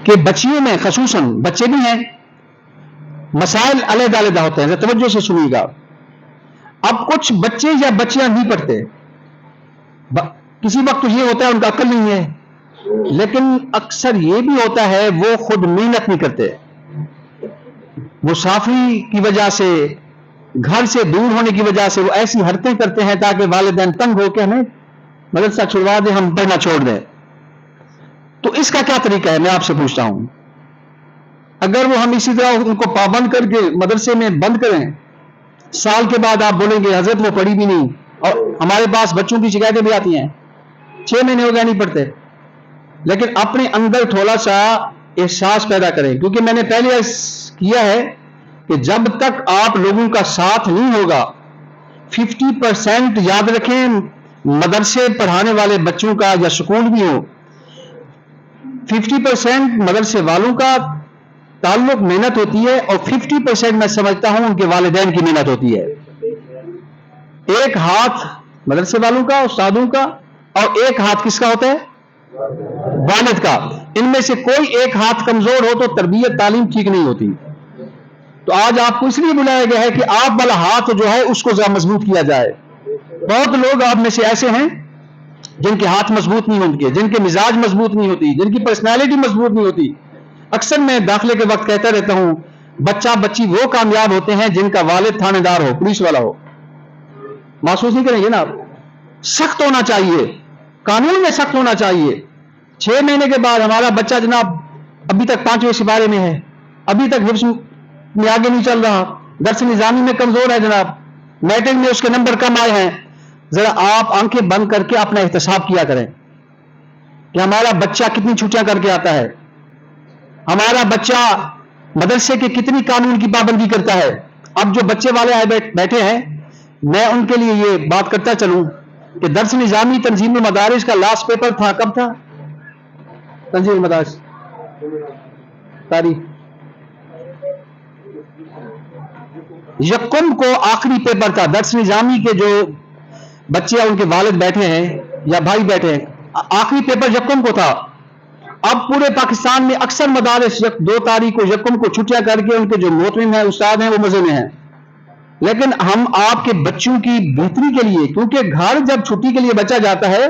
کہ بچیوں میں خصوصاً بچے بھی ہیں، مسائل علیحدہ علیحدہ ہوتے ہیں، توجہ سے سنیے گا. اب کچھ بچے یا بچیاں نہیں پڑھتے، کسی وقت تو یہ ہوتا ہے ان کا عقل نہیں ہے، لیکن اکثر یہ بھی ہوتا ہے وہ خود محنت نہیں کرتے، مسافری کی وجہ سے، گھر سے دور ہونے کی وجہ سے وہ ایسی حرکتیں کرتے ہیں تاکہ والدین تنگ ہو کے ہمیں مدرسہ چھڑوا دیں، ہم پڑھنا چھوڑ دیں. تو اس کا کیا طریقہ ہے، میں آپ سے پوچھتا ہوں. اگر وہ ہم اسی طرح ان کو پابند کر کے مدرسے میں بند کریں، سال کے بعد آپ بولیں گے حضرت وہ پڑھی بھی نہیں، اور ہمارے پاس بچوں کی شکایتیں بھی آتی ہیں 6 مہینے ہو گیا نہیں پڑھتے. لیکن اپنے اندر تھوڑا سا احساس پیدا کریں، کیونکہ میں نے پہلے کیا ہے کہ جب تک آپ لوگوں کا ساتھ نہیں ہوگا، 50% یاد رکھیں، مدرسے پڑھانے والے بچوں کا یا سکول بھی ہو، 50% مدرسے والوں کا تعلق محنت ہوتی ہے، اور 50% میں سمجھتا ہوں ان کے والدین کی محنت ہوتی ہے. ایک ہاتھ مدرسے والوں کا، استادوں کا، اور ایک ہاتھ کس کا ہوتا ہے؟ والد کا. ان میں سے کوئی ایک ہاتھ کمزور ہو تو تربیت تعلیم ٹھیک نہیں ہوتی. تو آج آپ کو اس لیے بلایا گیا ہے کہ آپ والا ہاتھ جو ہے اس کو ذرا مضبوط کیا جائے. بہت لوگ آپ میں سے ایسے ہیں جن کے ہاتھ مضبوط نہیں ہوتے، جن کے مزاج مضبوط نہیں ہوتی، جن کی پرسنالٹی مضبوط نہیں ہوتی. اکثر میں داخلے کے وقت کہتا رہتا ہوں، بچہ بچی وہ کامیاب ہوتے ہیں جن کا والد تھانے دار ہو، پولیس والا ہو. محسوس نہیں کریں گے نا آپ؟ سخت ہونا چاہیے، قانون میں سخت ہونا چاہیے. 6 مہینے کے بعد ہمارا بچہ جناب ابھی تک 5ویں سپارے میں ہے، ابھی تک حفظ میں آگے نہیں چل رہا، درس نظامی میں کمزور ہے جناب، میٹرک میں اس کے نمبر کم آئے ہیں. ذرا آپ آنکھیں بند کر کے اپنا احتساب کیا کریں کہ ہمارا بچہ کتنی چھٹیاں کر کے آتا ہے، ہمارا بچہ مدرسے کے کتنی قانون کی پابندی کرتا ہے. اب جو بچے والے آئے بیٹھے ہیں، میں ان کے لیے یہ بات کرتا چلوں کہ درس نظامی تنظیم مدارس کا لاسٹ پیپر تھا، کب تھا؟ تنظیم مدارس تاریخ یکم کو آخری پیپر تھا. درس نظامی کے جو بچے ان کے والد بیٹھے ہیں یا بھائی بیٹھے ہیں، آخری پیپر یکم کو تھا. اب پورے پاکستان میں اکثر مدارس 2 تاریخ کو یکم کو چھٹیاں کر کے ان کے جو محترم ہیں، استاد ہیں، وہ مزے میں ہیں. لیکن ہم آپ کے بچوں کی بہتری کے لیے، کیونکہ گھر جب چھٹی کے لیے بچہ جاتا ہے،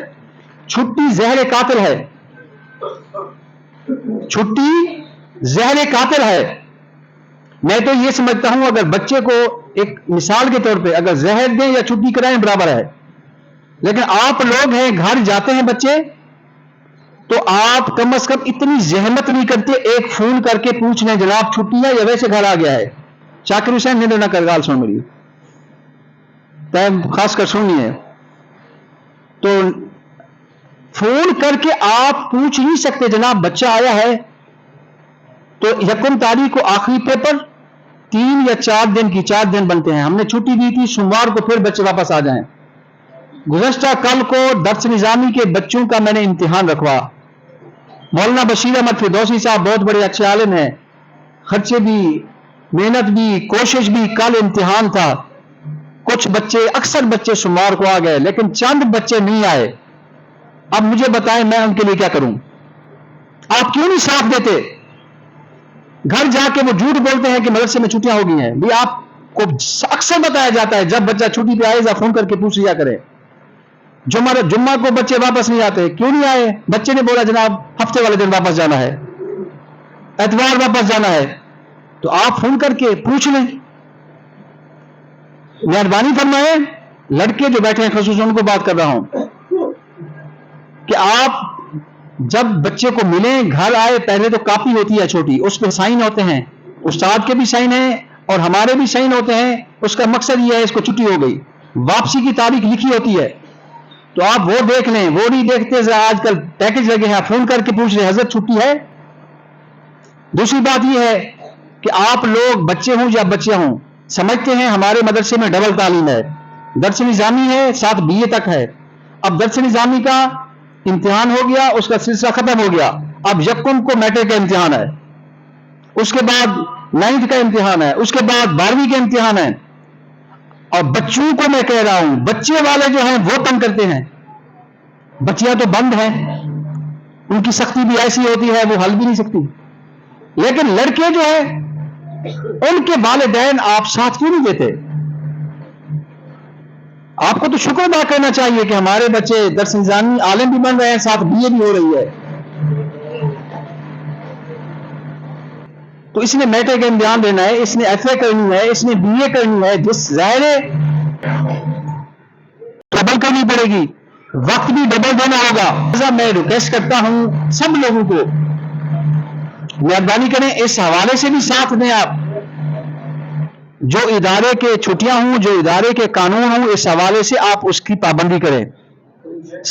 چھٹی زہر قاتل ہے، چھٹی زہر قاتل ہے. میں تو یہ سمجھتا ہوں اگر بچے کو ایک مثال کے طور پہ اگر زہر دیں یا چھٹی کرائیں برابر ہے. لیکن آپ لوگ ہیں گھر جاتے ہیں بچے، تو آپ کم از کم اتنی زحمت نہیں کرتے، ایک فون کر کے پوچھ لیں جناب چھٹی ہے یا ویسے گھر آ گیا ہے. شاکر حسین نے نہ کر گال سن میری خاص کر سننی ہے. تو فون کر کے آپ پوچھ نہیں سکتے جناب بچہ آیا ہے؟ تو یکم تاریخ کو آخری پیپر، 3 یا 4 دن کی 4 دن بنتے ہیں. ہم نے چھٹی دی تھی، سوموار کو پھر بچے واپس آ جائیں. گزشتہ کل کو درس نظامی کے بچوں کا میں نے امتحان رکھوا. مولانا بشیر احمد فردوسی صاحب بہت بڑے اچھے عالم ہیں، خرچے بھی، محنت بھی، کوشش بھی. کل امتحان تھا، کچھ بچے، اکثر بچے سوموار کو آ گئے، لیکن چند بچے نہیں آئے. اب مجھے بتائیں میں ان کے لیے کیا کروں؟ آپ کیوں نہیں ساتھ دیتے؟ گھر جا کے وہ جھوٹ بولتے ہیں کہ مدرسے میں چھٹیاں ہو گئی ہیں. بھی آپ کو اکثر بتایا جاتا ہے جب بچہ چھٹی پہ آئے گا فون کر کے پوچھ لیا کرے. جمعہ کو بچے واپس نہیں آتے، کیوں نہیں آئے؟ بچے نے بولا جناب ہفتے والے دن واپس جانا ہے، اتوار واپس جانا ہے. تو آپ فون کر کے پوچھ لیں. مہربانی فرمائیں، لڑکے جو بیٹھے ہیں خصوصاً ان کو بات کر رہا ہوں کہ آپ جب بچے کو ملیں، گھر آئے، پہلے تو کاپی ہوتی ہے چھوٹی، اس پہ سائن ہوتے ہیں، استاد کے بھی سائن ہیں اور ہمارے بھی سائن ہوتے ہیں. اس کا مقصد یہ ہے اس کو چھٹی ہو گئی، واپسی کی تاریخ لکھی ہوتی ہے. تو آپ وہ دیکھ لیں، وہ نہیں دیکھتے. آج کل پیکج لگے ہیں، فون کر کے پوچھ رہے حضرت چھٹی ہے. دوسری بات یہ ہے کہ آپ لوگ بچے ہوں یا بچیاں ہوں سمجھتے ہیں ہمارے مدرسے میں ڈبل تعلیم ہے، درس نظامی ہے ساتھ BA تک ہے. اب درس نظامی کا امتحان ہو گیا، اس کا سلسلہ ختم ہو گیا. اب یکم کو میٹرک کا امتحان ہے، اس کے بعد 9th کا امتحان ہے، اس کے بعد 12ویں کے امتحان ہے. اور بچوں کو میں کہہ رہا ہوں، بچے والے جو ہیں وہ تنگ کرتے ہیں. بچیاں تو بند ہیں، ان کی سختی بھی ایسی ہوتی ہے وہ ہل بھی نہیں سکتی. لیکن لڑکے جو ہیں ان کے والدین آپ ساتھ کیوں نہیں دیتے؟ آپ کو تو شکر ادا کرنا چاہیے کہ ہمارے بچے درس نظامی عالم بھی بن رہے ہیں، ساتھ بی اے بھی ہو رہی ہے. تو اس نے میٹرک کا امتحان دینا ہے، اس نے ایف اے کرنی ہے، اس نے بی اے کرنی ہے، جس ظاہر ڈبل کرنی پڑے گی، وقت بھی ڈبل دینا ہوگا. میں ریکویسٹ کرتا ہوں سب لوگوں کو، مہربانی کریں اس حوالے سے بھی ساتھ دیں. آپ جو ادارے کے چھٹیاں ہوں، جو ادارے کے قانون ہوں، اس حوالے سے آپ اس کی پابندی کریں،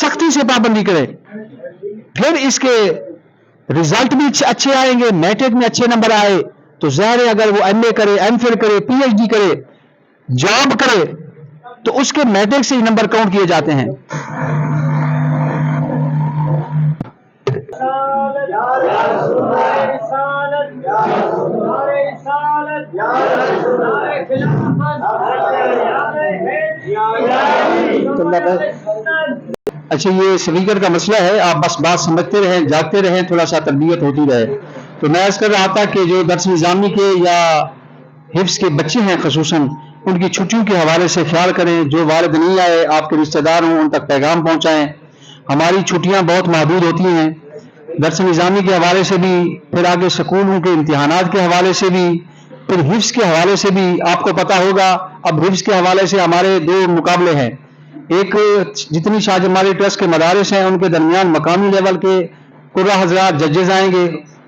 سختی سے پابندی کریں. پھر اس کے رزلٹ بھی اچھے آئیں گے. میٹرک میں اچھے نمبر آئے تو ظاہر ہے اگر وہ ایم اے کرے، ایم فل کرے، پی ایچ ڈی کرے، جاب کرے تو اس کے میٹرک سے ہی نمبر کاؤنٹ کیے جاتے ہیں. اچھا یہ اسپیکر کا مسئلہ ہے، آپ بس بات سمجھتے رہیں، جاگتے رہیں، تھوڑا سا تربیت ہوتی رہے. تو میں عرض کر رہا تھا کہ جو درس نظامی کے یا حفظ کے بچے ہیں خصوصاً ان کی چھٹیوں کے حوالے سے خیال کریں. جو والد نہیں آئے، آپ کے رشتہ دار ہوں، ان تک پیغام پہنچائیں. ہماری چھٹیاں بہت محدود ہوتی ہیں، درس نظامی کے حوالے سے بھی، پھر آگے سکولوں کے امتحانات کے حوالے سے بھی، پھر حفظ کے حوالے سے بھی. آپ کو پتا ہوگا اب حفظ کے حوالے سے ہمارے دو مقابلے ہیں. ایک جتنی شاہ جمالی ٹرسٹ کے مدارس ہیں ان کے درمیان مقامی لیول کے قرہ حضرات ججز آئیں گے.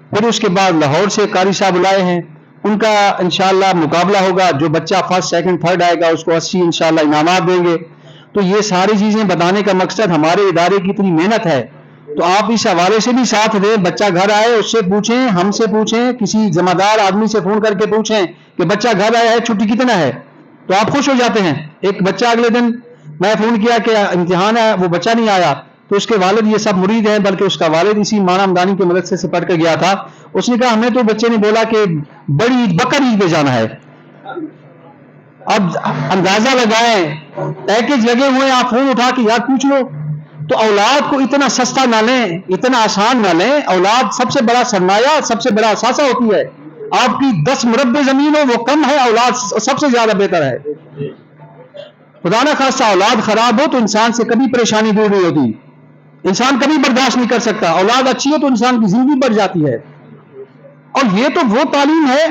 پھر اس کے بعد لاہور سے قاری صاحب بلائے ہیں، ان کا انشاءاللہ مقابلہ ہوگا. جو بچہ فرسٹ سیکنڈ تھرڈ آئے گا اس کو 80 انشاءاللہ انعامات دیں گے. تو یہ ساری چیزیں بتانے کا مقصد ہمارے ادارے کی اتنی محنت ہے. تو آپ اس حوالے سے بھی ساتھ دیں. بچہ گھر آئے اس سے پوچھیں، ہم سے پوچھیں، کسی ذمہ دار آدمی سے فون کر کے پوچھیں کہ بچہ گھر آیا ہے، چھٹی کتنا ہے، تو آپ خوش ہو جاتے ہیں. ایک بچہ اگلے دن میں فون کیا کہ امتحان ہے، وہ بچہ نہیں آیا، تو اس کے والد یہ سب مرید ہیں، بلکہ اس کا والد اسی مانا مدانی کے مدرسے سے پڑھ کے گیا تھا. اس نے کہا ہمیں تو بچے نے بولا کہ بڑی عید بکر عید پہ جانا ہے. اب اندازہ لگائیں، پیکج لگے ہوئے، آپ فون اٹھا کے یاد پوچھ لو. تو اولاد کو اتنا سستا نہ لیں، اتنا آسان نہ لیں. اولاد سب سے بڑا سرمایہ، سب سے بڑا اثاثہ ہوتی ہے. آپ کی 10 مربع زمین ہو وہ کم ہے، اولاد سب سے زیادہ بہتر ہے. خدا نہ خواستہ اولاد خراب ہو تو انسان سے کبھی پریشانی دور نہیں ہوتی، انسان کبھی برداشت نہیں کر سکتا. اولاد اچھی ہو تو انسان کی زندگی بڑھ جاتی ہے. اور یہ تو وہ تعلیم ہے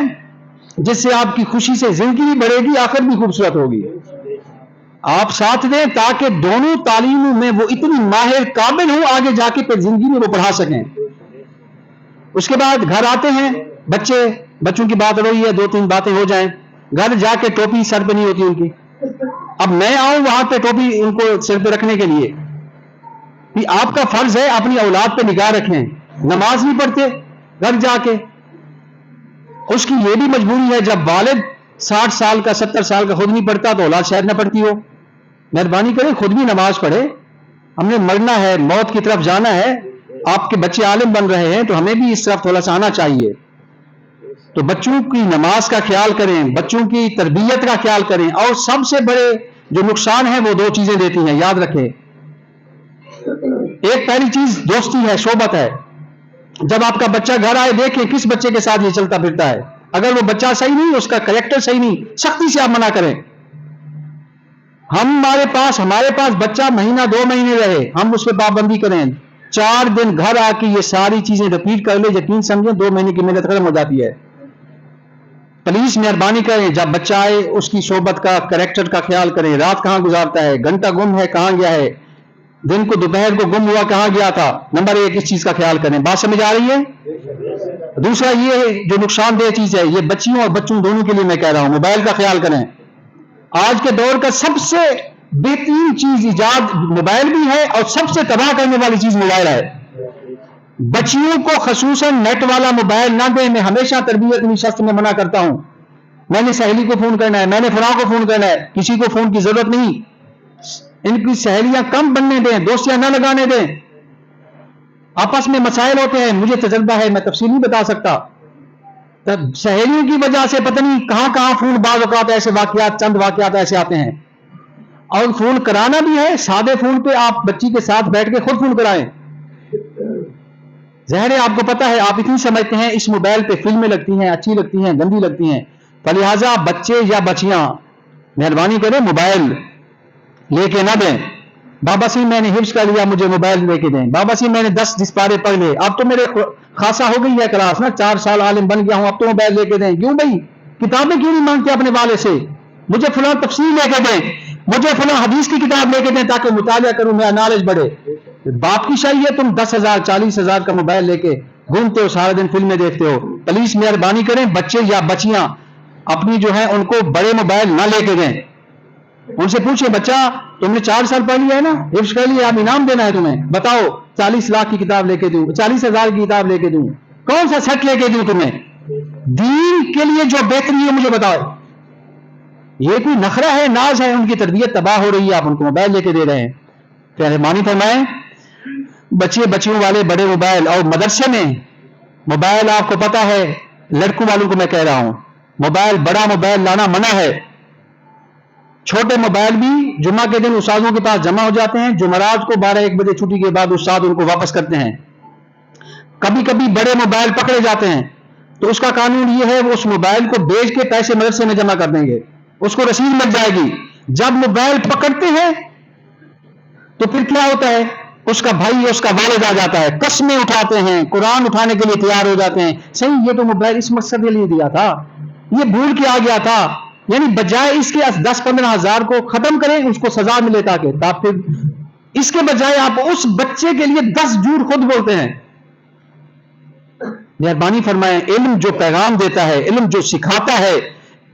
جس سے آپ کی خوشی سے زندگی بھی بڑھے گی، آخر بھی خوبصورت ہوگی. آپ ساتھ دیں تاکہ دونوں تعلیموں میں وہ اتنی ماہر قابل ہوں، آگے جا کے پھر زندگی میں وہ پڑھا سکیں. اس کے بعد گھر آتے ہیں بچوں کی بات رہی ہے، 2-3 باتیں ہو جائیں. گھر جا کے ٹوپی سر پہ نہیں ہوتی ان کی. اب میں آؤں وہاں پہ ٹوپی ان کو سر پہ رکھنے کے لیے، آپ کا فرض ہے اپنی اولاد پہ نگاہ رکھیں. نماز نہیں پڑھتے گھر جا کے، اس کی یہ بھی مجبوری ہے. جب والد 60 سال کا 70 سال کا خود نہیں پڑھتا تو اولاد شاید نہ پڑھتی ہو. مہربانی کریں خود بھی نماز پڑھے. ہم نے مرنا ہے، موت کی طرف جانا ہے. آپ کے بچے عالم بن رہے ہیں تو ہمیں بھی اس طرف تھوڑا سا آنا چاہیے. تو بچوں کی نماز کا خیال کریں، بچوں کی تربیت کا خیال کریں. اور سب سے بڑے جو نقصان ہے وہ 2 چیزیں دیتی ہیں، یاد رکھیں. ایک پہلی چیز دوستی ہے، صحبت ہے. جب آپ کا بچہ گھر آئے دیکھیں کس بچے کے ساتھ یہ چلتا پھرتا ہے. اگر وہ بچہ صحیح نہیں، اس کا کریکٹر صحیح نہیں، سختی سے آپ منع کریں. ہمارے پاس بچہ مہینہ 2 مہینے رہے، ہم اس پہ پابندی کریں. 4 دن گھر آ کے یہ ساری چیزیں رپیٹ کر لے، یقین سمجھیں 2 مہینے کی محنت ختم ہو جاتی ہے. پلیز مہربانی کریں جب بچہ آئے اس کی صحبت کا، کریکٹر کا خیال کریں. رات کہاں گزارتا ہے، گھنٹہ گم ہے کہاں گیا ہے، دن کو دوپہر کو گم ہوا کہاں گیا تھا. نمبر 1 اس چیز کا خیال کریں. بات سمجھ آ رہی ہے؟ دوسرا یہ ہے جو نقصان دہ چیز ہے، یہ بچیوں اور بچوں دونوں کے لیے میں کہہ رہا ہوں، موبائل کا خیال کریں. آج کے دور کا سب سے بہترین چیز ایجاد موبائل بھی ہے اور سب سے تباہ کرنے والی چیز موبائل ہے. بچیوں کو خصوصاً نیٹ والا موبائل نہ دیں. میں ہمیشہ تربیت میں شخص میں منع کرتا ہوں. میں نے سہیلی کو فون کرنا ہے، میں نے فلاں کو فون کرنا ہے، کسی کو فون کی ضرورت نہیں. ان کی سہیلیاں کم بننے دیں، دوستیاں نہ لگانے دیں. آپس میں مسائل ہوتے ہیں، مجھے تجربہ ہے، میں تفصیل نہیں بتا سکتا. سہیلیوں کی وجہ سے پتہ نہیں کہاں کہاں فون، بعض اوقات ایسے واقعات، چند واقعات ایسے آتے ہیں. اور فون کرانا بھی ہے، سادے فون پہ آپ بچی کے ساتھ بیٹھ کے خود فون کرائیں. ظاہر ہے آپ کو پتا ہے، آپ اتنی سمجھتے ہیں اس موبائل پہ فلمیں لگتی ہیں، اچھی لگتی ہیں، گندی لگتی ہیں، فلہذا بچے یا بچیاں مہربانی کریں موبائل لے کے نہ دیں۔ بابا سی میں نے حفظ کر لیا، مجھے موبائل لے کے دیں۔ بابا سی میں نے 10 پارے پڑھ لے، اب تو میرے خاصا ہو گئی ہے کلاس نا، 4 سال عالم بن گیا ہوں، اب تو موبائل لے کے دیں۔ کیوں بھائی؟ کتابیں کیوں نہیں مانگتے اپنے والے سے؟ مجھے فلاں تفسیر لے کے دیں، مجھے فلاں حدیث کی کتاب لے کے دیں تاکہ مطالعہ کروں، میرا نالج بڑھے۔ باپ کی چاہیے تم 10,000 40,000 کا موبائل لے کے گھومتے ہو، سارے دن فلمیں دیکھتے ہو۔ پلیز مہربانی کریں، بچے یا بچیاں اپنی جو ہیں ان کو بڑے موبائل نہ لے کے دیں۔ ان سے پوچھیں، بچہ تم نے 4 سال پڑھ لیا ہے نا، حفظ کر لیا، اب انعام دینا ہے تمہیں، بتاؤ 40 لاکھ کی کتاب لے کے دوں، 40,000 کی کتاب لے کے دوں، کون سا سیٹ لے کے دوں تمہیں؟ دین کے لیے جو بہتری ہے مجھے بتاؤ۔ یہ کوئی نخرہ ہے، ناز ہے، ان کی تربیت تباہ ہو رہی ہے، آپ ان کو موبائل لے کے دے رہے ہیں۔ مہربانی فرمائیں، بچے بچیوں والے بڑے موبائل، اور مدرسے میں موبائل آپ کو پتا ہے، لڑکوں والوں کو میں کہہ رہا ہوں، موبائل بڑا موبائل لانا منع ہے۔ چھوٹے موبائل بھی جمعہ کے دن استادوں کے پاس جمع ہو جاتے ہیں، جمعرات کو 12-1 بجے چھٹی کے بعد استاد ان کو واپس کرتے ہیں۔ کبھی کبھی بڑے موبائل پکڑے جاتے ہیں تو اس کا قانون یہ ہے، وہ اس موبائل کو بیچ کے پیسے مدرسے میں جمع کر دیں گے، اس کو رسید مل جائے گی۔ جب موبائل پکڑتے ہیں تو پھر کیا ہوتا ہے، اس کا بھائی اس کا والد آ جاتا ہے، قسمیں اٹھاتے ہیں، قرآن اٹھانے کے لیے تیار ہو جاتے ہیں، صحیح یہ تو موبائل اس مقصد کے لیے دیا تھا، یہ بھول کے آ گیا تھا، یعنی بجائے اس کے 10-15 ہزار کو ختم کریں، اس کو سزا ملے تاکہ پھر اس کے بجائے آپ اس بچے کے لیے 10 جھوٹ خود بولتے ہیں۔ مہربانی فرمائیں، علم جو پیغام دیتا ہے، علم جو سکھاتا ہے،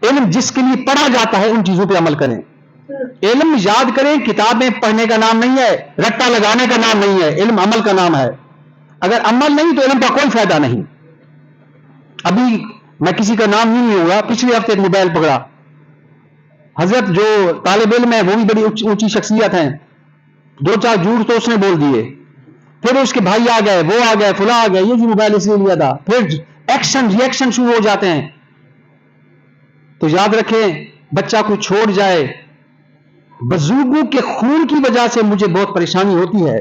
علم جس کے لیے پڑھا جاتا ہے، ان چیزوں پہ عمل کریں۔ علم یاد کریں، کتابیں پڑھنے کا نام نہیں ہے، رٹا لگانے کا نام نہیں ہے، علم عمل کا نام ہے۔ اگر عمل نہیں تو علم کا کوئی فائدہ نہیں۔ ابھی میں کسی کا نام نہیں لوں گا، پچھلے ہفتے ایک موبائل پکڑا، حضرت جو طالب علم ہے وہ بھی بڑی اونچی شخصیت ہیں، 2-4 جھوٹ تو اس نے بول دیے، پھر اس کے بھائی آ گئے، وہ آ گئے، فلاں آ گئے، یہ جو موبائل اس لیے لیا تھا، پھر ایکشن ری ایکشن شروع ہو جاتے ہیں۔ تو یاد رکھیں، بچہ کو چھوڑ جائے، بزرگوں کے خون کی وجہ سے مجھے بہت پریشانی ہوتی ہے،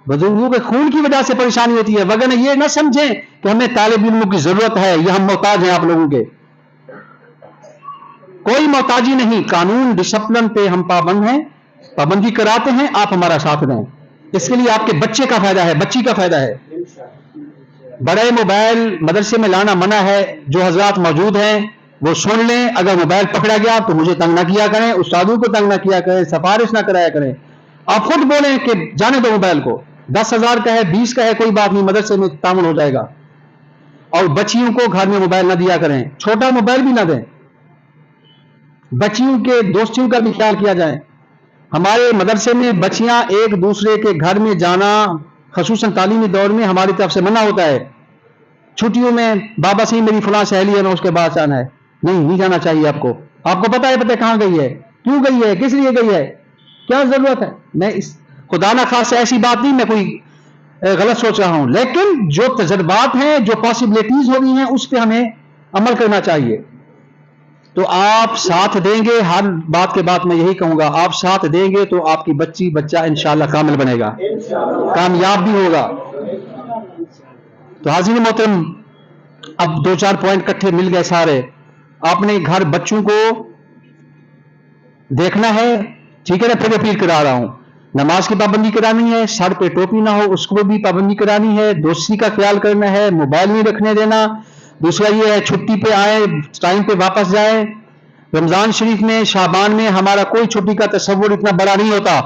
بزرگوں کے خون کی وجہ سے پریشانی ہوتی ہے، وگرنہ یہ نہ سمجھیں کہ ہمیں طالب علموں کی ضرورت ہے یا ہم محتاج ہیں آپ لوگوں کے، کوئی محتاجی نہیں۔ قانون ڈسپلن پہ ہم پابند ہیں، پابندی کراتے ہیں، آپ ہمارا ساتھ دیں، اس کے لیے آپ کے بچے کا فائدہ ہے، بچی کا فائدہ ہے۔ بڑے موبائل مدرسے میں لانا منع ہے، جو حضرات موجود ہیں وہ سن لیں، اگر موبائل پکڑا گیا تو مجھے تنگ نہ کیا کریں، استادوں کو تنگ نہ کیا کریں، سفارش نہ کرایا کریں، آپ خود بولیں کہ جانے دو موبائل کو، 10,000 کا ہے، 20 کا ہے، کوئی بات نہیں، مدرسے میں تعاون ہو جائے گا۔ اور بچیوں کو گھر میں موبائل نہ دیا کریں، چھوٹا موبائل بھی نہ دیں، بچیوں کے دوستیوں کا بھی خیال کیا جائے۔ ہمارے مدرسے میں بچیاں ایک دوسرے کے گھر میں جانا، خصوصاً تعلیمی دور میں ہماری طرف سے منع ہوتا ہے۔ چھٹیوں میں بابا سی میری فلاں سہیلی ہے، میں اس کے بعد جانا ہے، نہیں جانا چاہیے آپ کو۔ آپ کو پتا ہے کہاں گئی ہے، کیوں گئی ہے، کس لیے گئی ہے، کیا ضرورت ہے؟ میں اس خدا نہ خاصہ ایسی بات نہیں، میں کوئی غلط سوچ رہا ہوں، لیکن جو تجربات ہیں، جو پاسبلٹیز ہو گئی ہیں، اس پہ ہمیں عمل کرنا چاہیے۔ تو آپ ساتھ دیں گے، ہر بات کے بعد میں یہی کہوں گا، آپ ساتھ دیں گے تو آپ کی بچی بچہ انشاءاللہ کامل بنے گا، کامیاب بھی ہوگا۔ تو حاضرین محترم، اب 2-4 پوائنٹ کٹھے مل گئے سارے، آپ نے گھر بچوں کو دیکھنا ہے، ٹھیک ہے نا، پھر اپیل کرا رہا ہوں، نماز کی پابندی کرانی ہے، سر پہ ٹوپی نہ ہو اس کو بھی پابندی کرانی ہے، دوستی کا خیال کرنا ہے، موبائل نہیں رکھنے دینا۔ دوسرا یہ ہے، چھٹی پہ آئے ٹائم پہ واپس جائیں۔ رمضان شریف میں، شعبان میں ہمارا کوئی چھٹی کا تصور اتنا بڑا نہیں ہوتا،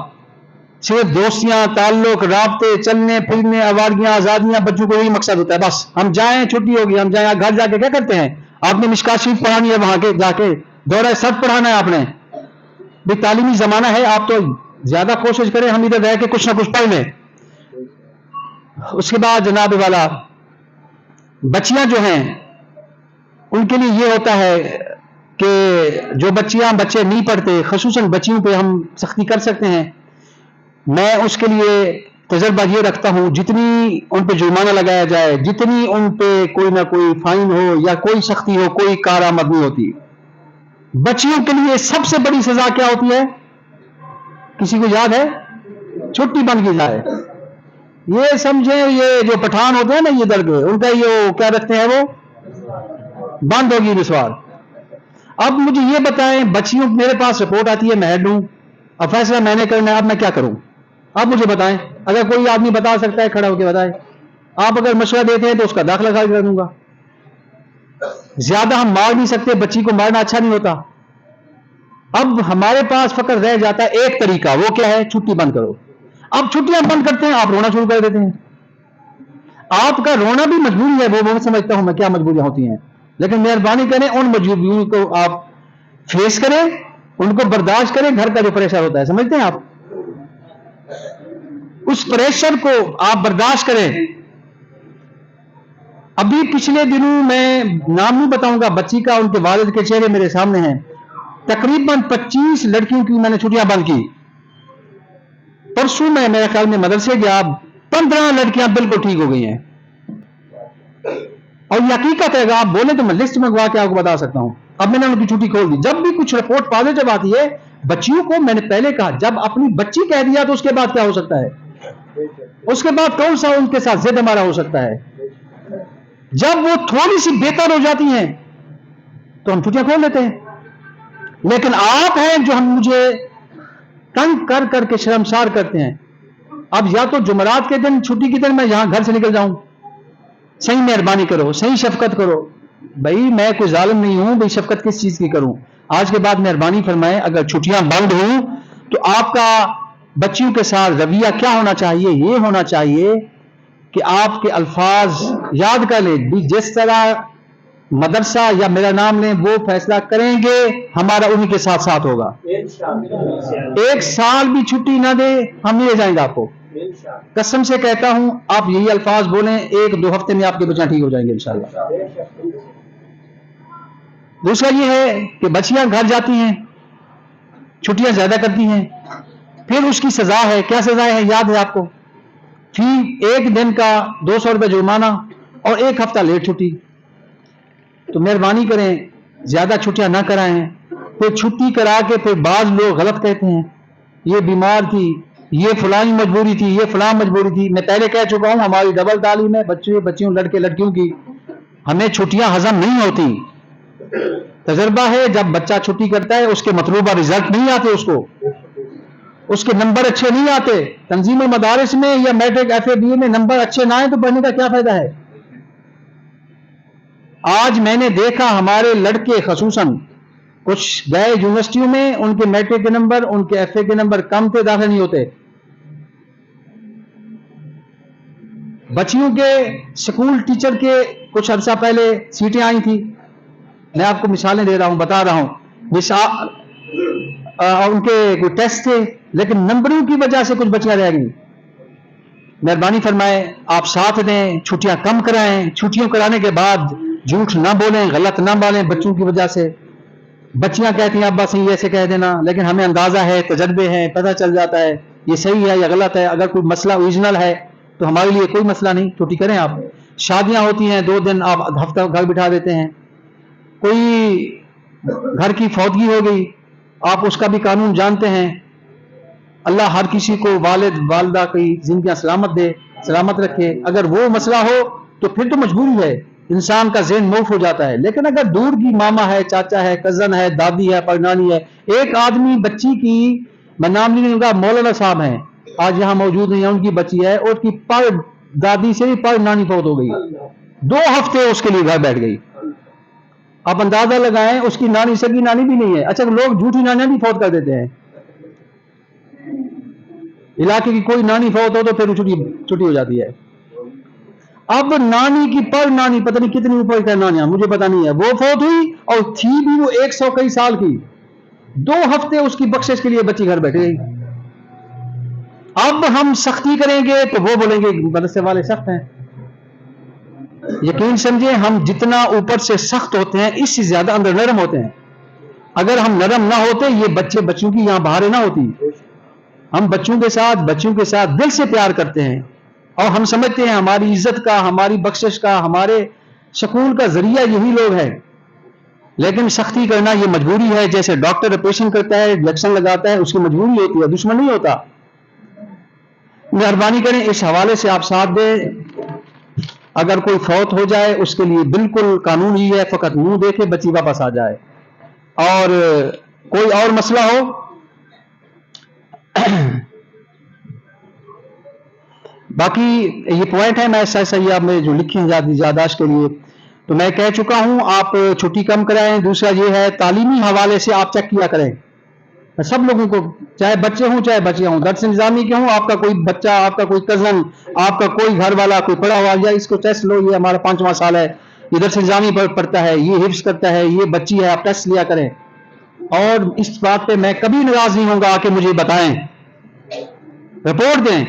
صرف دوستیاں، تعلق، رابطے، چلنے پھرنے، آوارگیاں، آزادیاں، بچوں کو یہی مقصد ہوتا ہے، بس ہم جائیں، چھٹی ہوگی، ہم جائیں۔ گھر جا کے کیا کرتے ہیں؟ آپ نے مشکات شریف پڑھانی ہے، وہاں کے جا کے دورہ صدر پڑھانا ہے آپ نے، بھی تعلیمی زمانہ ہے، آپ تو زیادہ کوشش کریں ہم ادھر رہ کے کچھ نہ کچھ پڑھ لیں۔ اس کے بعد جناب والا، بچیاں جو ہیں ان کے لیے یہ ہوتا ہے کہ جو بچے نہیں پڑھتے، خصوصاً بچیوں پہ ہم سختی کر سکتے ہیں۔ میں اس کے لیے تجربہ یہ رکھتا ہوں، جتنی ان پہ جرمانہ لگایا جائے، جتنی ان پہ کوئی نہ کوئی فائن ہو یا کوئی سختی ہو، کوئی کارآمد نہیں ہوتی۔ بچیوں کے لیے سب سے بڑی سزا کیا ہوتی ہے؟ کسی کو یاد ہے؟ چھٹی بن کی جائے، یہ سمجھیں یہ جو پٹھان ہوتے ہیں نا یہ لڑکے، ان کا یہ کیا رکھتے ہیں، وہ بند ہوگی نسوار۔ اب مجھے یہ بتائیں، بچیوں میرے پاس رپورٹ آتی ہے، میں ہیڈ ہوں، اب فیصلہ میں نے کرنا ہے، اب میں کیا کروں؟ آپ مجھے بتائیں، اگر کوئی آدمی بتا سکتا ہے کھڑا ہو کے بتائے۔ آپ اگر مشورہ دیتے ہیں تو اس کا داخلہ خارج کر دوں گا۔ زیادہ ہم مار نہیں سکتے، بچی کو مارنا اچھا نہیں ہوتا۔ اب ہمارے پاس فقط رہ جاتا ہے ایک طریقہ، وہ کیا ہے؟ چھٹی بند کرو۔ اب چھٹیاں بند کرتے ہیں، آپ رونا شروع کر دیتے ہیں۔ آپ کا رونا بھی مجبوری ہے، وہ میں سمجھتا ہوں میں کیا مجبوریاں ہوتی ہیں، لیکن مہربانی کریں ان مجبوریوں کو آپ فیس کریں، ان کو برداشت کریں۔ گھر کا جو پریشر ہوتا ہے، سمجھتے ہیں آپ، اس پریشر کو آپ برداشت کریں۔ ابھی پچھلے دنوں، میں نام نہیں بتاؤں گا بچی کا، ان کے والد کے چہرے میرے سامنے ہیں، تقریباً 25 لڑکیوں کی میں نے چھٹیاں بند کی۔ پرسوں میں میرے خیال میں مدرسے گیا، 15 لڑکیاں بالکل ٹھیک ہو گئی ہیں، اور یہ حقیقت ہے، اگر آپ بولیں تو میں لسٹ منگوا کے آپ کو بتا سکتا ہوں۔ اب میں نے ان کی چھٹی کھول دی۔ جب بھی کچھ رپورٹ پازیٹو آتی ہے بچیوں کو، میں نے پہلے کہا جب اپنی بچی کہہ دیا تو اس کے بعد کیا ہو سکتا ہے، اس کے بعد کون سا ان کے ساتھ ضد ہمارا ہو سکتا ہے۔ جب وہ تھوڑی سی بہتر ہو جاتی ہیں تو ہم چھٹیاں کھول لیتے ہیں، لیکن آپ ہیں جو ہم مجھے تنگ کر کر کے شرمسار کرتے ہیں۔ اب یا تو جمعرات کے دن، چھٹی کے دن میں یہاں گھر سے نکل جاؤں، صحیح مہربانی کرو، صحیح شفقت کرو۔ بھائی میں کوئی ظالم نہیں ہوں، بھائی شفقت کس چیز کی کروں؟ آج کے بعد مہربانی فرمائیں، اگر چھٹیاں بند ہوں تو آپ کا بچیوں کے ساتھ رویہ کیا ہونا چاہیے؟ یہ ہونا چاہیے کہ آپ کے الفاظ یاد کر لیں، جس طرح مدرسہ یا میرا نام لیں، وہ فیصلہ کریں گے، ہمارا انہی کے ساتھ ساتھ ہوگا۔ ایک سال بھی چھٹی نہ دے، ہم نہیں لے جائیں گے آپ کو، قسم سے کہتا ہوں۔ آپ یہی الفاظ بولیں، 1-2 ہفتے میں آپ کے بچیاں ٹھیک ہو جائیں گے انشاءاللہ۔ دوسرا یہ ہے کہ بچیاں گھر جاتی ہیں، چھٹیاں زیادہ کرتی ہیں، پھر اس کی سزا ہے۔ کیا سزا ہے؟ یاد ہے آپ کو؟ فی ایک دن کا 200 روپے جرمانہ اور 1 ہفتہ لیٹ چھٹی۔ تو مہربانی کریں زیادہ چھٹیاں نہ کرائیں۔ پھر چھٹی کرا کے پھر بعض لوگ غلط کہتے ہیں، یہ بیمار تھی، یہ فلانی مجبوری تھی، یہ فلاں مجبوری تھی۔ میں پہلے کہہ چکا ہوں، ہماری ڈبل تعلیم ہے، بچیوں لڑکے لڑکیوں کی، ہمیں چھٹیاں ہضم نہیں ہوتی۔ تجربہ ہے، جب بچہ چھٹی کرتا ہے اس کے مطلوبہ رزلٹ نہیں آتے، اس کے نمبر اچھے نہیں آتے۔ تنظیم المدارس میں یا میٹرک FA BA میں نمبر اچھے نہ آئے تو پڑھنے کا کیا فائدہ ہے؟ آج میں نے دیکھا ہمارے لڑکے خصوصاً کچھ گئے یونیورسٹیوں میں، ان کے میٹرک کے نمبر، ان کے FA کے نمبر کم تھے، داخل نہیں ہوتے۔ بچیوں کے سکول ٹیچر کے کچھ عرصہ پہلے سیٹیں آئی تھی، میں آپ کو مثالیں دے رہا ہوں، بتا رہا ہوں، ان کے کوئی ٹیسٹ تھے، لیکن نمبروں کی وجہ سے کچھ بچیاں رہ گئیں۔ مہربانی فرمائیں آپ ساتھ دیں، چھٹیاں کم کرائیں، چھٹیوں کرانے کے بعد جھوٹ نہ بولیں، غلط نہ بولیں بچوں کی وجہ سے۔ بچیاں کہتی ہیں ابا صحیح ایسے کہہ دینا، لیکن ہمیں اندازہ ہے، تجربے ہیں، پتہ چل جاتا ہے یہ صحیح ہے یا غلط ہے۔ اگر کوئی مسئلہ اوریجنل ہے تو ہمارے لیے کوئی مسئلہ نہیں، چھٹی کریں آپ۔ شادیاں ہوتی ہیں 2 دن، آپ ہفتہ گھر بٹھا دیتے ہیں۔ کوئی گھر کی فوتگی ہو گئی، آپ اس کا بھی قانون جانتے ہیں۔ اللہ ہر کسی کو والد والدہ کی زندگیاں سلامت رکھے۔ اگر وہ مسئلہ ہو تو پھر تو مجبوری ہے، انسان کا ذہن موف ہو جاتا ہے۔ لیکن اگر دور کی ماما ہے، چاچا ہے، کزن ہے، دادی ہے، پڑنانی ہے، ایک آدمی بچی کی، میں نام نہیں لوں گا، مولانا صاحب ہیں، آج یہاں موجود نہیں ہیں، ان کی بچی ہے، اور کی پر دادی سے پر نانی فوت ہو گئی، 2 ہفتے اس کے لیے گھر بیٹھ گئی۔ آپ اندازہ لگائیں، اس کی نانی سگی نانی بھی نہیں ہے۔ اچھا لوگ جھوٹی نانیاں بھی فوت کر دیتے ہیں، علاقے کی کوئی نانی فوت ہو تو پھر چھٹی ہو جاتی ہے۔ اب نانی کی پر نانی، پتہ نہیں کتنی اوپر کا نانیاں، مجھے پتہ نہیں ہے، وہ فوت ہوئی اور تھی بھی وہ 100 کئی سال کی، 2 ہفتے اس کی بخشش کے لیے بچی گھر بیٹھ گئی۔ اب ہم سختی کریں گے تو وہ بولیں گے مدرسے والے سخت ہیں۔ یقین سمجھیں، ہم جتنا اوپر سے سخت ہوتے ہیں اس سے زیادہ اندر نرم ہوتے ہیں۔ اگر ہم نرم نہ ہوتے، یہ بچوں کی یہاں بہاریں نہ ہوتی۔ ہم بچوں کے ساتھ دل سے پیار کرتے ہیں، اور ہم سمجھتے ہیں ہماری عزت کا، ہماری بخشش کا، ہمارے سکون کا ذریعہ یہی لوگ ہیں۔ لیکن سختی کرنا یہ مجبوری ہے، جیسے ڈاکٹر آپریشن کرتا ہے، انجیکشن لگاتا ہے، اس کی مجبوری ہوتی ہے، دشمن نہیں ہوتا۔ مہربانی کریں اس حوالے سے آپ ساتھ دیں. اگر کوئی فوت ہو جائے اس کے لیے بالکل قانون ہی ہے، فقط منہ دیکھے بچی واپس آ جائے. اور کوئی اور مسئلہ ہو باقی یہ پوائنٹ ہے، میں ایسا ہی آپ میں جو لکھی ہیں یادداشت کے لیے تو میں کہہ چکا ہوں. آپ چھٹی کم کرائیں. دوسرا یہ ہے تعلیمی حوالے سے آپ چیک کیا کریں سب لوگوں کو، چاہے بچے ہوں چاہے بچیاں ہوں، درس نظامی کے ہوں. آپ کا کوئی بچہ، آپ کا کوئی کزن، آپ کا کوئی گھر والا کوئی پڑھا ہوا یا اس کو ٹیسٹ لو، یہ ہمارا 5واں سال ہے، یہ درس نظامی پڑھتا ہے، یہ حفظ کرتا ہے، یہ بچی ہے، آپ ٹیسٹ لیا کریں. اور اس بات پہ میں کبھی ناراض نہیں ہوں گا کہ مجھے بتائیں، رپورٹ دیں.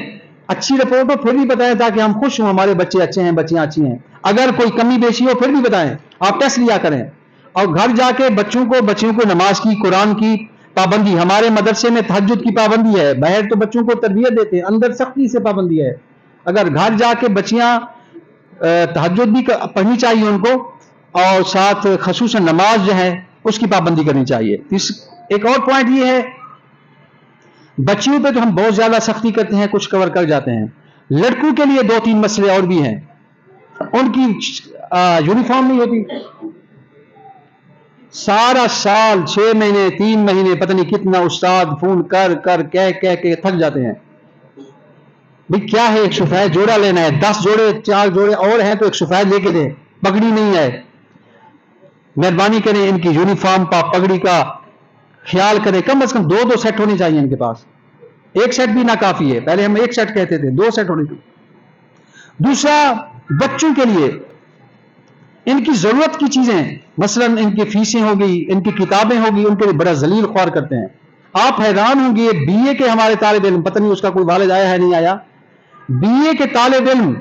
اچھی رپورٹ ہو پھر بھی بتائیں تاکہ ہم خوش ہوں ہمارے بچے اچھے ہیں، بچیاں اچھی ہیں. اگر کوئی کمی بیشی ہو پھر بھی بتائیں، آپ ٹیسٹ لیا کریں. اور گھر جا کے بچیوں کو نماز کی، قرآن کی پابندی، ہمارے مدرسے میں تہجد کی پابندی ہے. باہر تو بچوں کو تربیت دیتے ہیں، اندر سختی سے پابندی ہے. اگر گھر جا کے بچیاں تہجد بھی پڑھنی چاہیے ان کو، اور ساتھ خصوصاً نماز جو ہے اس کی پابندی کرنی چاہیے. ایک اور پوائنٹ یہ ہے، بچیوں پہ تو ہم بہت زیادہ سختی کرتے ہیں، کچھ کور کر جاتے ہیں. لڑکوں کے لیے 2-3 مسئلے اور بھی ہیں. ان کی یونیفارم نہیں ہوتی، سارا سال 6 مہینے 3 مہینے پتہ نہیں کتنا استاد فون کر کہہ کے تھک جاتے ہیں. بھئی کیا ہے، ایک سفید جوڑا لینا ہے، 10 جوڑے 4 جوڑے اور ہیں تو ایک سفید لے کے دیں. پگڑی نہیں ہے، مہربانی کریں ان کی یونیفارم پگڑی کا خیال کریں. کم از کم 2 سیٹ ہونے چاہیے ان کے پاس. ایک سیٹ بھی ناکافی ہے، پہلے ہم ایک سیٹ کہتے تھے، 2 سیٹ ہونے چاہیے. دوسرا، بچوں کے لیے ان کی ضرورت کی چیزیں، مثلا ان کی فیسیں ہوگی، ان کی کتابیں ہوگی، ان کے لیے بڑا ذلیل خوار کرتے ہیں. آپ حیران ہوں گے، بی اے کے ہمارے طالب علم، پتہ نہیں اس کا کوئی والد آیا ہے نہیں آیا، بی اے کے طالب علم،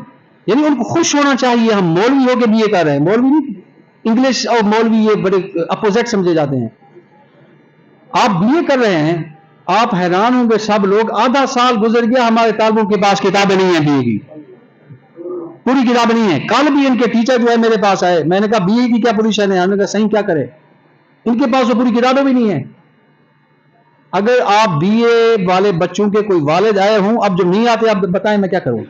یعنی ان کو خوش ہونا چاہیے ہم مولوی ہو کے بی اے کر رہے ہیں. مولوی نہیں، انگلش اور مولوی یہ بڑے اپوزٹ سمجھے جاتے ہیں. آپ بی اے کر رہے ہیں، آپ حیران ہوں گے سب لوگ. آدھا سال گزر گیا، ہمارے طالبوں کے پاس کتابیں نہیں ہیں بی اے کی، پوری کتاب نہیں ہے. کل بھی ان کے ٹیچر جو ہے میرے پاس آئے، میں نے کہا بی اے کی کیا پوزیشن ہے؟ ہم نے کہا صحیح کیا کرے، ان کے پاس تو پوری کتابیں بھی نہیں ہیں. اگر آپ بی اے والے بچوں کے کوئی والد آئے ہوں، اب جو نہیں آتے آپ بتائیں میں کیا کروں.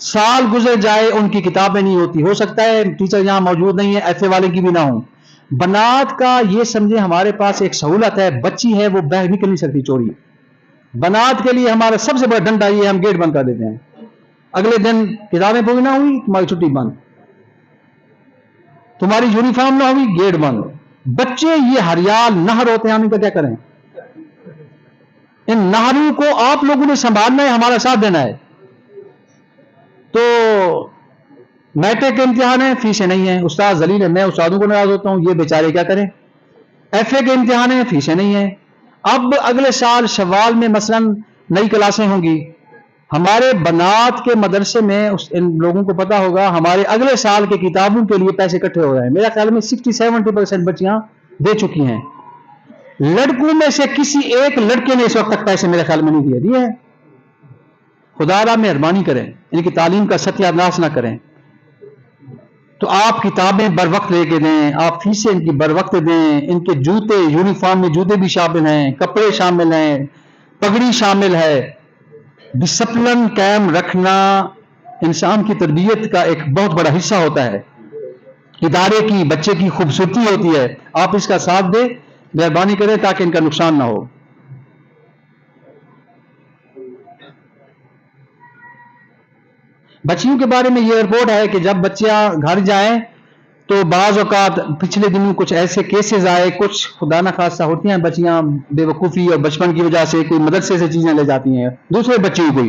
سال گزر جائے ان کی کتابیں نہیں ہوتی. ہو سکتا ہے ٹیچر یہاں موجود نہیں ہے، ایف اے والے کی بھی نہ ہوں. بنات کا یہ سمجھے ہمارے پاس ایک سہولت ہے، بچی ہے وہ باہر نکل نہیں سکتی چوری. بنات کے لیے ہمارا سب سے بڑا ڈنڈا یہ ہے، ہم گیٹ بند کر دیتے ہیں. اگلے دن کتابیں پوری نہ ہوئی، تمہاری چھٹی بند، تمہاری یونیفارم نہ ہوئی، گیٹ بند. بچے یہ ہریال نہر ہوتے ہیں، ہم ان کا کیا کریں؟ ان نہروں کو آپ لوگوں نے سنبھالنا ہے، ہمارا ساتھ دینا ہے. تو میٹرک کے امتحان ہیں، فیسیں نہیں ہیں، استاد ذلیل ہے. میں استادوں کو ناراض ہوتا ہوں، یہ بیچارے کیا کریں. ایف اے کے امتحان ہیں، فیسیں نہیں ہیں. اب اگلے سال شوال میں مثلا نئی کلاسیں ہوں گی. ہمارے بنات کے مدرسے میں ان لوگوں کو پتا ہوگا، ہمارے اگلے سال کے کتابوں کے لیے پیسے اکٹھے ہو رہے ہیں. میرا خیال میں 60-70% بچیاں دے چکی ہیں. لڑکوں میں سے کسی ایک لڑکے نے اس وقت تک پیسے میرے خیال میں نہیں دیے ہیں. خدا را مہربانی کریں، ان کی تعلیم کا ستیہ ناش نہ کریں. تو آپ کتابیں بر وقت لے کے دیں، آپ فیسیں ان کی بر وقت دیں. ان کے جوتے، یونیفارم میں جوتے بھی شامل ہیں، کپڑے شامل ہیں، پگڑی شامل ہے. ڈسپلن قائم رکھنا انسان کی تربیت کا ایک بہت بڑا حصہ ہوتا ہے، ادارے کی، بچے کی خوبصورتی ہوتی ہے. آپ اس کا ساتھ دیں، مہربانی کریں تاکہ ان کا نقصان نہ ہو. بچیوں کے بارے میں یہ رپورٹ ہے کہ جب بچیاں گھر جائیں تو بعض اوقات پچھلے دنوں کچھ ایسے کیسز آئے، کچھ خدا نخواستہ ہوتی ہیں بچیاں بے وقوفی اور بچپن کی وجہ سے کوئی مدرسے سے چیزیں لے جاتی ہیں دوسرے بچوں کو.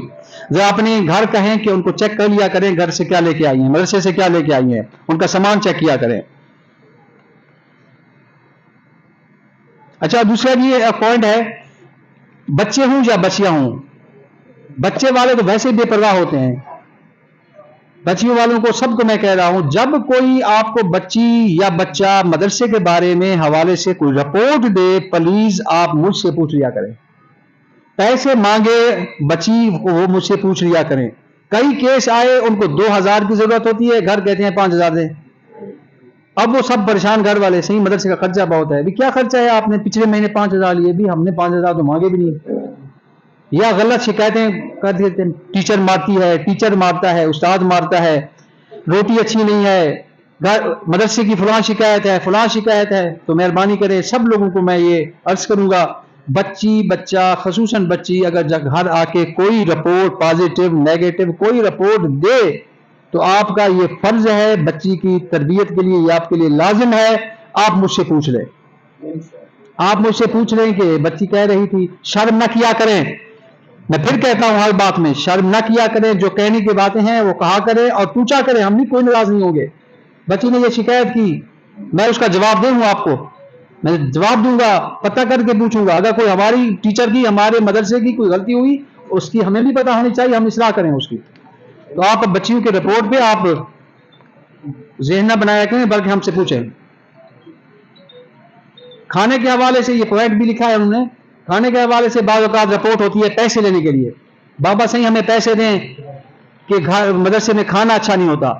ذرا اپنے گھر کہیں کہ ان کو چیک کر لیا کریں، گھر سے کیا لے کے آئی ہیں، مدرسے سے کیا لے کے آئی ہیں، ان کا سامان چیک کیا کریں. اچھا، دوسرا یہ پوائنٹ ہے، بچے ہوں یا بچیاں ہوں، بچے والے تو ویسے بے پرواہ ہوتے ہیں. بچیوں والوں کو سب کو میں کہہ رہا ہوں، جب کوئی آپ کو بچی یا بچہ مدرسے کے بارے میں حوالے سے کوئی رپورٹ دے، پلیز آپ مجھ سے پوچھ لیا کریں. پیسے مانگے بچی وہ مجھ سے پوچھ لیا کریں. کئی کیس آئے، ان کو 2000 کی ضرورت ہوتی ہے، گھر کہتے ہیں 5000 دیں. اب وہ سب پریشان گھر والے، صحیح مدرسے کا خرچہ بہت ہے. بھی کیا خرچہ ہے، آپ نے پچھلے مہینے 5000 لیے، بھی ہم نے 5000 تو مانگے بھی نہیں. یا غلط شکایتیں کر دیتے ہیں، ٹیچر مارتی ہے، ٹیچر مارتا ہے، استاد مارتا ہے، روٹی اچھی نہیں ہے، مدرسے کی فلاں شکایت ہے، فلاں شکایت ہے، تو مہربانی کریں سب لوگوں کو میں یہ عرض کروں گا، بچہ خصوصاً بچی اگر گھر آ کے کوئی رپورٹ پازیٹیو نیگیٹو کوئی رپورٹ دے تو آپ کا یہ فرض ہے، بچی کی تربیت کے لیے یہ آپ کے لیے لازم ہے، آپ مجھ سے پوچھ لیں، آپ مجھ سے پوچھ لیں کہ بچی کہہ رہی تھی، شرم نہ کیا کریں، میں پھر کہتا ہوں ہر بات میں شرم نہ کیا کریں، جو کہنے کی باتیں ہیں وہ کہا کریں اور پوچھا کریں، ہم بھی کوئی ناراض نہیں ہوں گے، بچی نے یہ شکایت کی، میں اس کا جواب دوں گا، آپ کو میں جواب دوں گا، پتہ کر کے پوچھوں گا، اگر کوئی ہماری ٹیچر کی ہمارے مدرسے کی کوئی غلطی ہوئی اس کی ہمیں بھی پتہ ہونی چاہیے، ہم اصلاح کریں اس کی، تو آپ بچیوں کے رپورٹ پہ آپ ذہن نہ بنایا کریں بلکہ ہم سے پوچھیں۔ کھانے کے حوالے سے یہ پوائنٹ بھی لکھا ہے انہوں نے، کھانے کے حوالے سے بعض اوقات رپورٹ ہوتی ہے پیسے لینے کے لیے، بابا صحیح ہمیں پیسے دیں کہ مدرسے میں کھانا اچھا نہیں ہوتا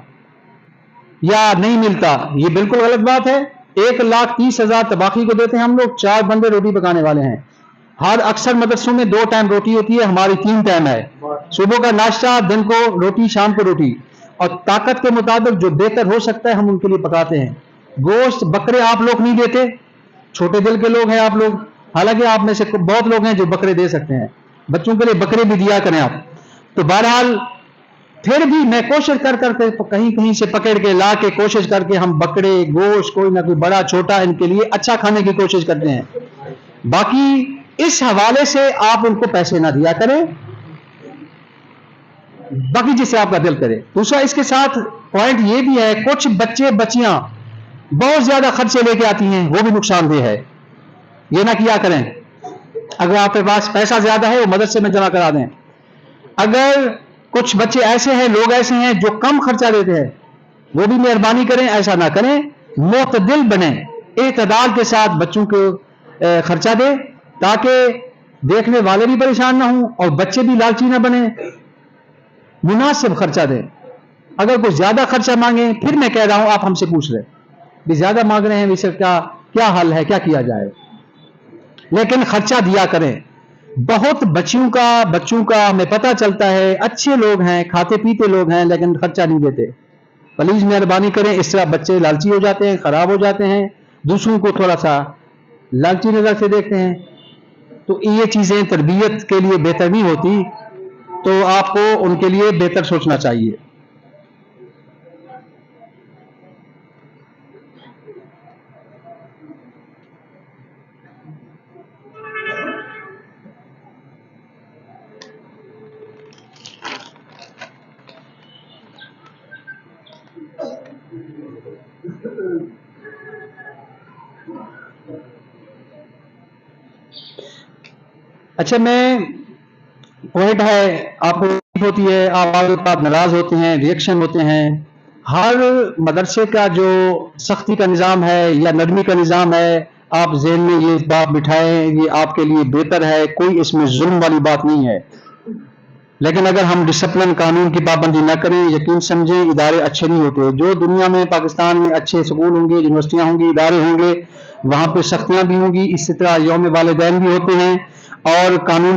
یا نہیں ملتا، یہ بالکل غلط بات ہے، 1,30,000 تباخی کو دیتے ہیں ہم لوگ، 4 بندے روٹی پکانے والے ہیں، ہر اکثر مدرسوں میں 2 ٹائم روٹی ہوتی ہے، ہماری 3 ٹائم ہے، صبح کا ناشتہ، دن کو روٹی، شام کو روٹی، اور طاقت کے مطابق جو بہتر ہو سکتا ہے ہم ان کے لیے پکاتے ہیں۔ گوشت بکرے آپ لوگ نہیں دیتے، چھوٹے دل کے لوگ ہیں آپ لوگ، حالانکہ آپ میں سے بہت لوگ ہیں جو بکرے دے سکتے ہیں، بچوں کے لیے بکرے بھی دیا کریں آپ، تو بہرحال پھر بھی میں کوشش کر کے کہیں سے پکڑ کے لا کے کوشش کر کے ہم بکرے گوشت کوئی نہ کوئی بڑا چھوٹا ان کے لیے اچھا کھانے کی کوشش کرتے ہیں، باقی اس حوالے سے آپ ان کو پیسے نہ دیا کریں، باقی جس سے آپ کا دل کرے۔ دوسرا اس کے ساتھ پوائنٹ یہ بھی ہے، کچھ بچے بچیاں بہت زیادہ خرچے لے کے آتی ہیں، وہ بھی نقصان دہ ہے، یہ نہ کیا کریں، اگر آپ کے پاس پیسہ زیادہ ہے وہ مدرسے میں جمع کرا دیں، اگر کچھ بچے ایسے ہیں، لوگ ایسے ہیں جو کم خرچہ دیتے ہیں، وہ بھی مہربانی کریں ایسا نہ کریں، معتدل بنیں، اعتدال کے ساتھ بچوں کو خرچہ دیں تاکہ دیکھنے والے بھی پریشان نہ ہوں اور بچے بھی لالچی نہ بنیں، مناسب خرچہ دیں، اگر کوئی زیادہ خرچہ مانگیں پھر میں کہہ رہا ہوں آپ ہم سے پوچھ لیں بھی زیادہ مانگ رہے ہیں اسے کیا حل ہے، کیا کیا جائے، لیکن خرچہ دیا کریں۔ بہت بچوں کا ہمیں پتہ چلتا ہے اچھے لوگ ہیں، کھاتے پیتے لوگ ہیں لیکن خرچہ نہیں دیتے، پلیز مہربانی کریں، اس طرح بچے لالچی ہو جاتے ہیں، خراب ہو جاتے ہیں، دوسروں کو تھوڑا سا لالچی نظر سے دیکھتے ہیں، تو یہ چیزیں تربیت کے لیے بہتر نہیں ہوتی، تو آپ کو ان کے لیے بہتر سوچنا چاہیے۔ اچھا، میں پوائنٹ ہے، آپ کو ہوتی ہے، آپ ناراض ہوتے ہیں، ریئیکشن ہوتے ہیں، ہر مدرسے کا جو سختی کا نظام ہے یا نرمی کا نظام ہے، آپ ذہن میں یہ بات بٹھائیں، یہ آپ کے لیے بہتر ہے، کوئی اس میں ظلم والی بات نہیں ہے، لیکن اگر ہم ڈسپلن قانون کی پابندی نہ کریں، یقین سمجھیں ادارے اچھے نہیں ہوتے، جو دنیا میں پاکستان میں اچھے سکول ہوں گے، یونیورسٹیاں ہوں گی، ادارے ہوں گے، وہاں پہ سختیاں بھی ہوں گی، اسی طرح یوم والدین بھی ہوتے ہیں اور قانون